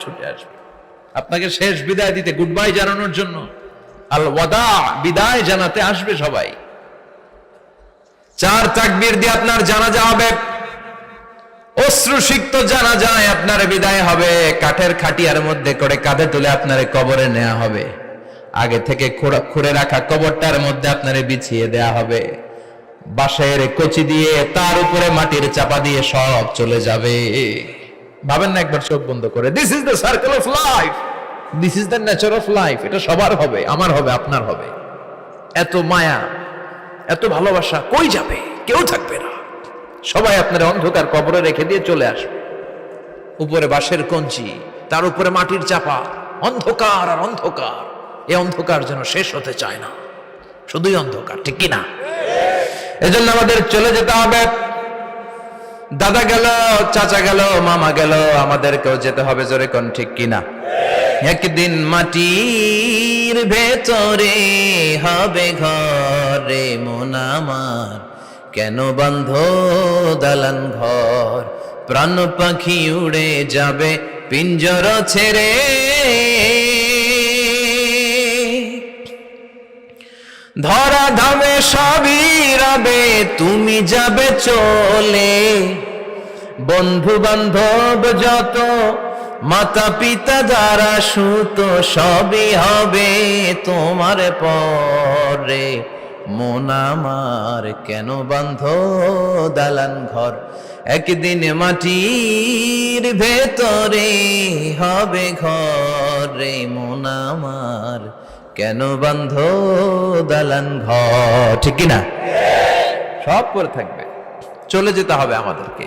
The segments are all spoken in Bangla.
ছুটে আসবে আপনাকে শেষ বিদায় দিতে, গুড বাই জানানোর জন্য। আল ওয়াদা, বিদায় জানাতে আসবে সবাই। 4 তাকবীর দিয়ে আপনার জানাজা হবে, অশ্রুসিক্ত জানাজায় আপনার বিদায় হবে। কাঠের খাটিয়ার মধ্যে করে কাঁধে তুলে আপনার কবরে নেওয়া হবে। আগে থেকে খুঁড়ে রাখা কবরটার মধ্যে আপনারে বিছিয়ে দেয়া হবে। বাঁশের কচি দিয়ে তার উপরে মাটির চাপা দিয়ে সব চলে যাবে। ভাবেন না একবার চোখ বন্ধ করে, this is the circle of life, this is the nature of life. এটা সবার হবে, আমার হবে, আপনার হবে। এত মায়া, এত ভালোবাসা কই যাবে? কেউ থাকবে না। সবাই আপনার অন্ধকার কবরে রেখে দিয়ে চলে আসবে। উপরে বাঁশের কঞ্চি, তার উপরে মাটির চাপা, অন্ধকার আর অন্ধকার। এই অন্ধকার যেন শেষ হতে চায় না, শুধুই অন্ধকার, ঠিক কি না? এজন্য আমাদের চলে যেতে হবে। দাদা গেল, চাচা গেল, মামা গেল, আমাদেরকেও যেতে হবে। জোরে কোন ঠিক কিনা? একদিন মাটির ভেতরে হবে ঘরে মন আমার, কেন বন্ধ দালান ঘর? প্রাণ পাখি উড়ে যাবে পিঞ্জর ছেড়ে, ধরা ধামে সবই রবে, তুমি যাবে চলে। বন্ধু বান্ধব যত, মাতা পিতা যারা সুত, সবই হবে তোমার পরে। মন আমার কেন বন্ধ দালান ঘর? একদিন মাটির ভেতরে হবে ঘরে মন আমার, কেন বন্ধ দালান ঘর? ঠিক কিনা? সব পরে থাকবে, চলে যেতে হবে আমাদেরকে।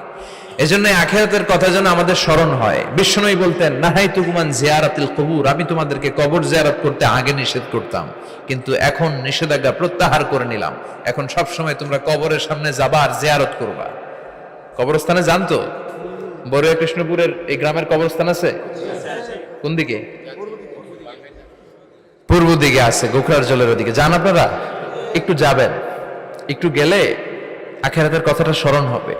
এজন্য আখিরাতের কথা যেন আমাদের স্মরণ হয়। বিশ্বনবী বলতেন, নাহাইতুকুমান জিয়ারাতিল কবুর, আমি তোমাদেরকে কবর জিয়ারত করতে আগে নিষেধ করতাম, কিন্তু এখন নিষেধাজ্ঞা প্রত্যাহার করে নিলাম। এখন সব সময় তোমরা কবরের সামনে যাবা আর জিয়ারত করবা। কবরস্থানে জানতো বড়ুয়া কৃষ্ণপুরের এই গ্রামের কবরস্থান আছে? কোন দিকে? পূর্ব দিকে আছে, গোখরার জলের ওদিকে। যান আপনারা, একটু যাবেন, একটু গেলে আখিরাতের কথাটা স্মরণ হবে।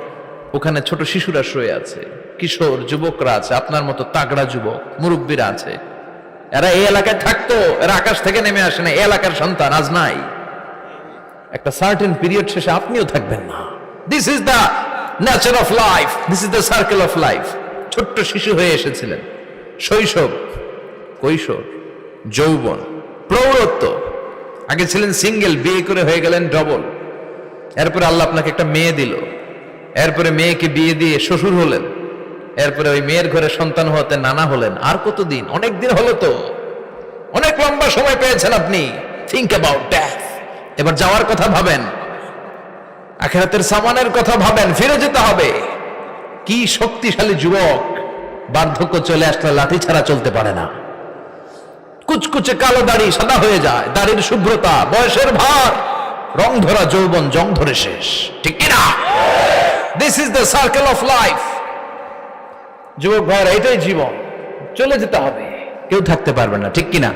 ওখানে ছোট শিশুরা শুয়ে আছে, কিশোর যুবকরা আছে, আপনার মতো তাগড়া যুবক, মুরব্বীরা আছে। এরা এই এলাকায় থাকতো, এরা আকাশ থেকে নেমে আসে না, এই এলাকার সন্তান আজ নাই। একটা সার্টেন পিরিয়ড শেষে আপনিও থাকবেন না। This is the nature of life, this is the circle of life. ছোট্ট শিশু হয়ে এসেছিলেন, শৈশব, কৈশোর, যৌবন, প্রৌঢ়ত্ব। আগে ছিলেন সিঙ্গেল, বিয়ে করে হয়ে গেলেন ডবল। এরপরে আল্লাহ আপনাকে একটা মেয়ে দিল, এরপরে মেয়েকে বিয়ে দিয়ে শ্বশুর হলেন, এরপরে ওই মেয়ের ঘরে সন্তান হতে নানা হলেন। আর কতদিন? অনেক দিন হলো তো, অনেক লম্বা সময় পেয়েছেন আপনি। Think about death. এবার যাওয়ার কথা ভাবেন, আখিরাতের সামানের কথা ভাবেন, ফিরে যেতে হবে। কি শক্তিশালী যুবক, বার্ধক্য চলে আসলে লাঠি ছাড়া চলতে পারে না। কুচকুচে কালো দাড়ি সাদা হয়ে যায়, দাড়ির শুভ্রতা, বয়সের ভার, রং ধরা যৌবন জং ধরে শেষ, ঠিক কিনা? This is the circle of life. যুবক ভাইরা, এটাই জীবন, চলে যেতে হবে, কেউ থাকতে পারবে না, ঠিক কিনা?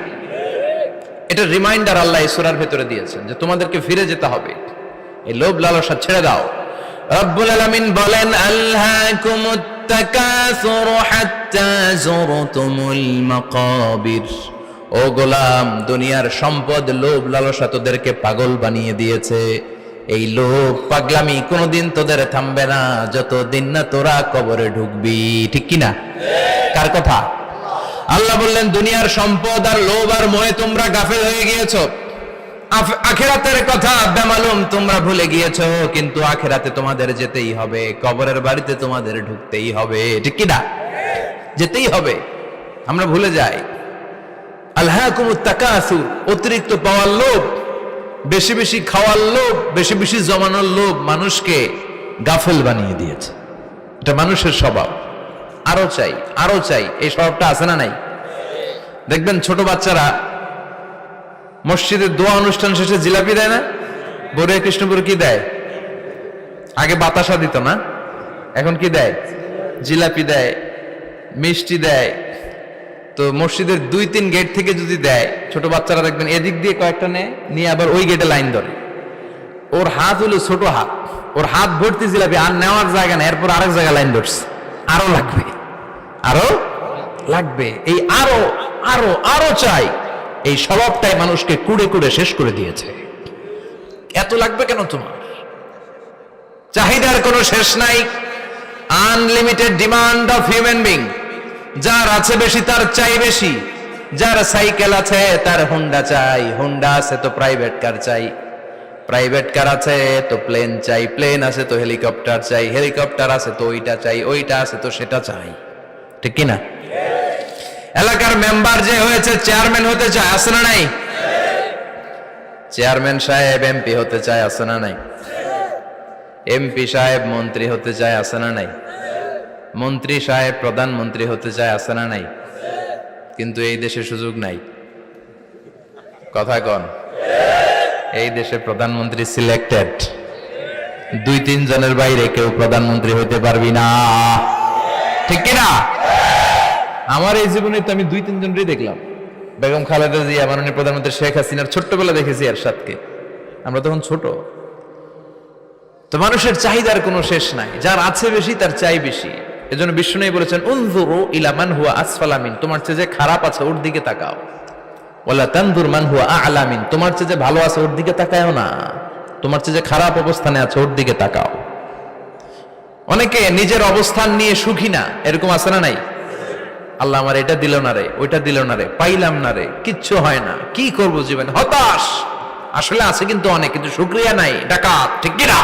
এটা রিমাইন্ডার আল্লাহ এই সূরার ভেতরে দিয়েছেন যে তোমাদেরকে ফিরে যেতে হবে। এই লোভ লালসা ছেড়ে দাও। রব্বুল আলামিন বলেন, আলহাকুমুত তাকাসুর হাত্তা যুরতুমুল মাকাবির। ও গোলাম, দুনিয়ার সম্পদ, লোভ লালসা তোদেরকে পাগল বানিয়ে দিয়েছে। এই লোভ পাগলামি কোনোদিন তোদের থামবে না যতদিন না তোরা কবরে ঢুকবি, ঠিক কিনা? কার কথা? আল্লাহ বললেন, দুনিয়ার সম্পদ আর লোভ আর মোহে তোমরা গাফেল হয়ে গিয়েছো। আখিরাতের কথা বেমালুম তোমরা ভুলে গিয়েছো। কিন্তু আখিরাতে তোমাদের যেতেই হবে, কবরের বাড়িতে তোমাদের ঢুকতেই হবে, ঠিক কিনা? যেতেই হবে। আমরা ভুলে যাই। আলহাকুমুত তাকাসুর, অতিরিক্ত পাওয়ার লোভ, বেশি বেশি খাওয়ার লোভ, বেশি বেশি জমানোর লোভ মানুষকে গাফেল বানিয়ে দিয়েছে। এটা মানুষের স্বভাব। আরো চাই, আরো চাই, এই স্বভাবটা আছে না নাই? দেখবেন ছোট বাচ্চারা মসজিদের দোয়া অনুষ্ঠান শেষে জিলাপি দেয় না? বড়ুয়া কৃষ্ণপুর কি দেয়? আগে বাতাসা দিত না, এখন কি দেয়? জিলাপি দেয়, মিষ্টি দেয়। তো মসজিদের 2-3 গেট থেকে যদি দেয়, ছোট বাচ্চারা দেখবেন এদিক দিয়ে কয়েকটা নিয়ে আবার ওই গেটে লাইন ধরে। ওর হাত হলো ছোট হাত, ওর হাত ভর্তি জিলাপি, আর নেওয়ার জায়গা নেই, এরপর আরেক জায়গায় লাইন ধরছে, আরো লাগবে, আরো লাগবে, এই আরো আরো আরো চাই, এই স্বভাবটাই মানুষকে কুড়ে কুড়ে শেষ করে দিয়েছে। এত লাগবে কেন তোমার? চাহিদার কোনো শেষ নাই, unlimited demand of human being. যার আছে বেশি তার চাই বেশি, যার সাইকেল আছে তার হুন্ডা চাই, হুন্ডা আছে তো প্রাইভেট কার চাই, প্রাইভেট কার আছে তো প্লেন চাই, প্লেন আছে তো হেলিকপ্টার চাই, হেলিকপ্টার আছে তো ওইটা চাই, ওইটা আছে তো সেটা চাই। ঠিক কিনা? এলাকার মেম্বার যে হয়েছে চেয়ারম্যান হতে চায়, আছে না নাই? চেয়ারম্যান সাহেব এমপি হতে চায়, আছে না নাই? এমপি সাহেব মন্ত্রী হতে চায়, আছে না নাই? মন্ত্রী সাহেব প্রধানমন্ত্রী হতে চায়, আছে না নাই? কিন্তু এই দেশে সুযোগ নাই। কথা কন, এই দেশে প্রধানমন্ত্রী সিলেক্টেড, 2-3 জনের বাইরে কেউ প্রধানমন্ত্রী হইতে পারবি না। ঠিক কিনা? আমার এই জীবনে তো আমি 2-3 জনই দেখলাম। বেগম খালেদা জিয়া, মাননীয় প্রধানমন্ত্রী শেখ হাসিনার ছোট্টবেলা দেখেছি এরশাদকে, আমরা তখন ছোট। তো মানুষের চাহিদার কোনো শেষ নাই, যার আছে বেশি তার চাই বেশি। এজন্য বিষ্ণু বলেছেন, উনজুরু ইলা মান হুয়া আসফালা মিন, তোমার চেয়ে যে খারাপ আছে ওর দিকে তাকাও। ওয়ালা তানজুর মান হুয়া আ'লা মিন, তোমার চেয়ে যে ভালো আছে ওর দিকে তাকায়ও না, তোমার চেয়ে যে খারাপ অবস্থানে আছে ওর দিকে তাকাও। অনেকে নিজের অবস্থান নিয়ে সুখী না, এরকম আছে না নাই? আল্লাহ আমার এটা দিল না রে, ওইটা দিল না রে, পাইলাম না রে, কিচ্ছু হয় না, কি করব জীবনে, হতাশ। আসলে আছে কিন্তু অনেক, কিন্তু শুকরিয়া নাই, ডাকাত। ঠিক কিনা?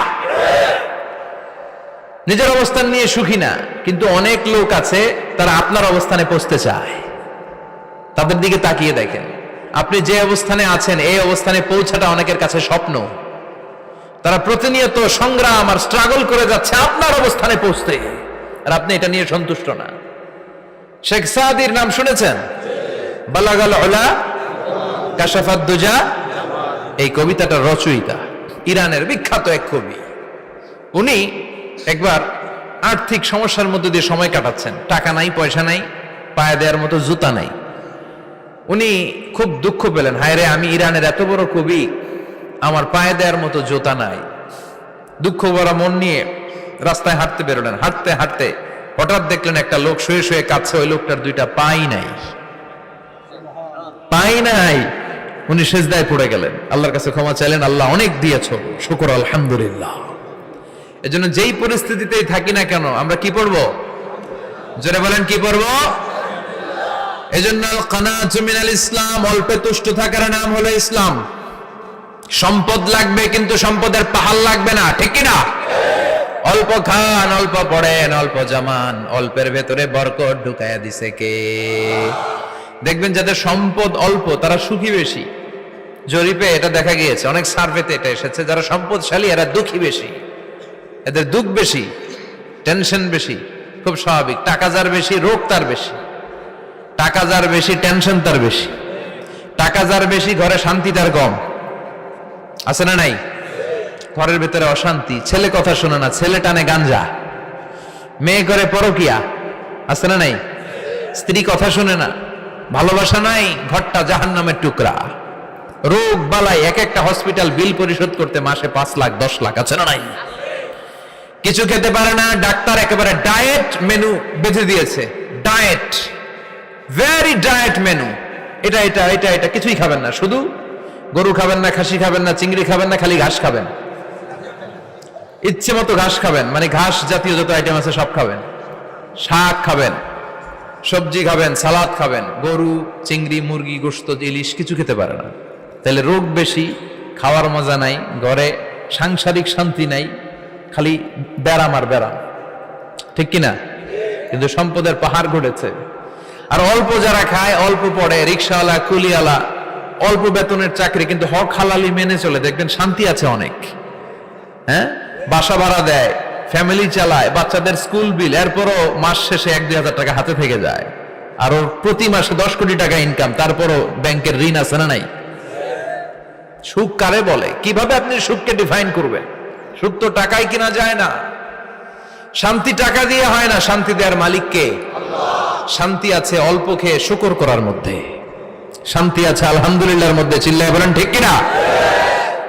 নিজের অবস্থান নিয়ে সুখী না, কিন্তু অনেক লোক আছে তারা আপনার অবস্থানে পৌঁছতে চায়। তাদের দিকে তাকিয়ে দেখেন, আপনি যে অবস্থানে আছেন এই অবস্থানে পৌঁছাটা অনেকের কাছে স্বপ্ন। তারা প্রতিনিয়ত সংগ্রাম আর স্ট্রাগল করে যাচ্ছে আপনার অবস্থানে পৌঁছতে, আর আপনি এটা নিয়ে সন্তুষ্ট না। শেখ সাদির নাম শুনেছেন? বালাগাল উলা কাশাফাত দুজা, এই কবিতাটার রচয়িতা ইরানের বিখ্যাত এক কবি। উনি একবার আর্থিক সমস্যার মধ্যে দিয়ে সময় কাটাচ্ছেন, টাকা নাই, পয়সা নাই, পায়ে দেওয়ার মতো জুতা নাই। উনি খুব দুঃখ পেলেন, হায় রে, আমি ইরানের এত বড় কবি, আমার পায়ে দেওয়ার মতো জুতা নাই। দুঃখ ভরা মন নিয়ে রাস্তায় হাঁটতে বেরোলেন। হাঁটতে হাঁটতে হঠাৎ দেখলেন একটা লোক শুয়ে শুয়ে কাঁদছে, ওই লোকটার 2টা পাই নাই, পাই নাই। উনি সেজদায় পড়ে গেলেন, আল্লাহর কাছে ক্ষমা চাইলেন, আল্লাহ অনেক দিয়েছো, শুকর আলহামদুলিল্লাহ। এজন্য যেই পরিস্থিতিতেই থাকি না কেন আমরা কি পড়বো? জোরে বলেন, কি পড়বো? এজন্য কানাতু মিনাল ইসলাম, অল্পে তুষ্ট থাকার নাম হলো ইসলাম। সম্পদ লাগবে কিন্তু সম্পদের পাহাড় লাগবে না। ঠিক কিনা? অল্প খান, অল্প পড়েন, অল্প জমান, অল্পের ভেতরে বরকত ঢুকায়া দিছে কে? দেখবেন যাদের সম্পদ অল্প তারা সুখী বেশি। জরিপে এটা দেখা গিয়েছে, অনেক সার্ভেতে এটা এসেছে, যারা সম্পদশালী এরা দুঃখী বেশি, এদের দুঃখ বেশি, টেনশন বেশি। খুব স্বাভাবিক, টাকা যার বেশি রোগ তার বেশি, টাকা যার বেশি টেনশন তার বেশি, টাকা যার বেশি ঘরে শান্তি তার কম। আছে না নাই? ঘরের ভেতরে অশান্তি, ছেলে কথা শোনে না, ছেলে টানে গাঞ্জা, মেয়ে করে পরকিয়া। আছে না নাই? স্ত্রী কথা শোনে না, ভালোবাসা নাই, ঘরটা জাহান্নামের টুকরা। রোগ বালাই, এক একটা হসপিটাল বিল পরিশোধ করতে মাসে 5 লাখ 10 লাখ। আছে না নাই? কিছু খেতে পারে না, ডাক্তার একেবারে ডায়েট মেনু বেঁধে দিয়েছে। ডায়েট, ভেরি ডায়েট মেনু, এটা এটা এটা এটা কিছুই খাবেন না, শুধু গরু খাবেন না, খাসি খাবেন না, চিংড়ি খাবেন না, খালি ঘাস খাবেন, ইচ্ছে মতো ঘাস খাবেন, মানে ঘাস জাতীয় যত আইটেম আছে সব খাবেন, শাক খাবেন, সবজি খাবেন, সালাদ খাবেন। গরু, চিংড়ি, মুরগি, গোশত, ইলিশ কিছু খেতে পারে না। তাহলে রোগ বেশি, খাওয়ার মজা নাই, ঘরে সাংসারিক শান্তি নাই, খালি ব্যারাম আর ব্যারাম। ঠিক কিনা? কিন্তু সম্পদের পাহাড় ঘটেছে। আর অল্প যারা খায়, অল্প পড়ে, রিক্সাওয়ালা, কুলিওয়ালা, অল্প বেতনের চাকরি, কিন্তু হক হালালি মেনে চলে, দেখবেন শান্তি আছে অনেক। হ্যাঁ, বাসা ভাড়া দেয়, ফ্যামিলি চালায়, বাচ্চাদের স্কুল বিল, এরপরও মাস শেষে 1-2 হাজার টাকা হাতে থেকে যায়। আর ওর প্রতি মাসে 10 কোটি টাকা ইনকাম, তারপরও ব্যাংকের ঋণ আছে না নাই? সুখ কারে বলে? কিভাবে আপনি সুখকে ডিফাইন করবেন? সুখ তো টাকায় কিনা যায় না, শান্তি টাকা দিয়ে হয় না, শান্তি দেওয়ার মালিক কে? শান্তি আছে অল্প খেয়ে শুকর করার মধ্যে, শান্তি আছে আলহামদুলিল্লাহর মধ্যে। চিল্লায় বলেন ঠিক কিনা?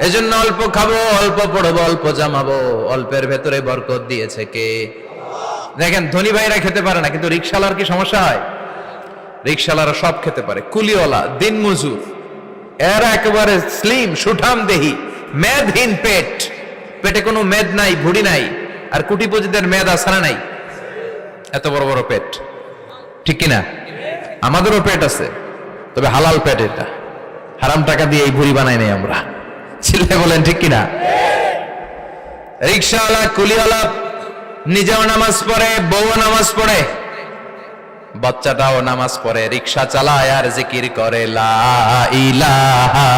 এজন্য অল্প খাবো, অল্প পড়বো, অল্প জামাবো, অল্পের ভেতরে বরকত দিয়েছে কে? দেখেন ধনী ভাইরা খেতে পারে না, কিন্তু রিকশালার কি সমস্যা হয়? রিকশাওয়ালারা সব খেতে পারে, কুলিওয়ালা, দিন মজুর, এরা একেবারে স্লিম সুঠাম দেহি, মেদহীন পেট, পেটে কোনো মেদ নাই, ভুড়ি নাই। আর কোটিপতিদের মেদ আছে না নাই? এত বড় বড় পেট, ঠিক কিনা? আমাদেরও পেট আছে, তবে হালাল পেট এটা, হারাম টাকা দিয়ে এই ভুড়ি বানাই নাই আমরা। চিল্লায় বলেন ঠিক কিনা? রিকশাওয়ালা, কুলিওয়ালা নিজেও নামাজ পড়ে, বউ নামাজ পড়ে, বাচ্চাটাও নামাজ পড়ে, রিকশা চালায় আর জিকির করে লা ইলাহা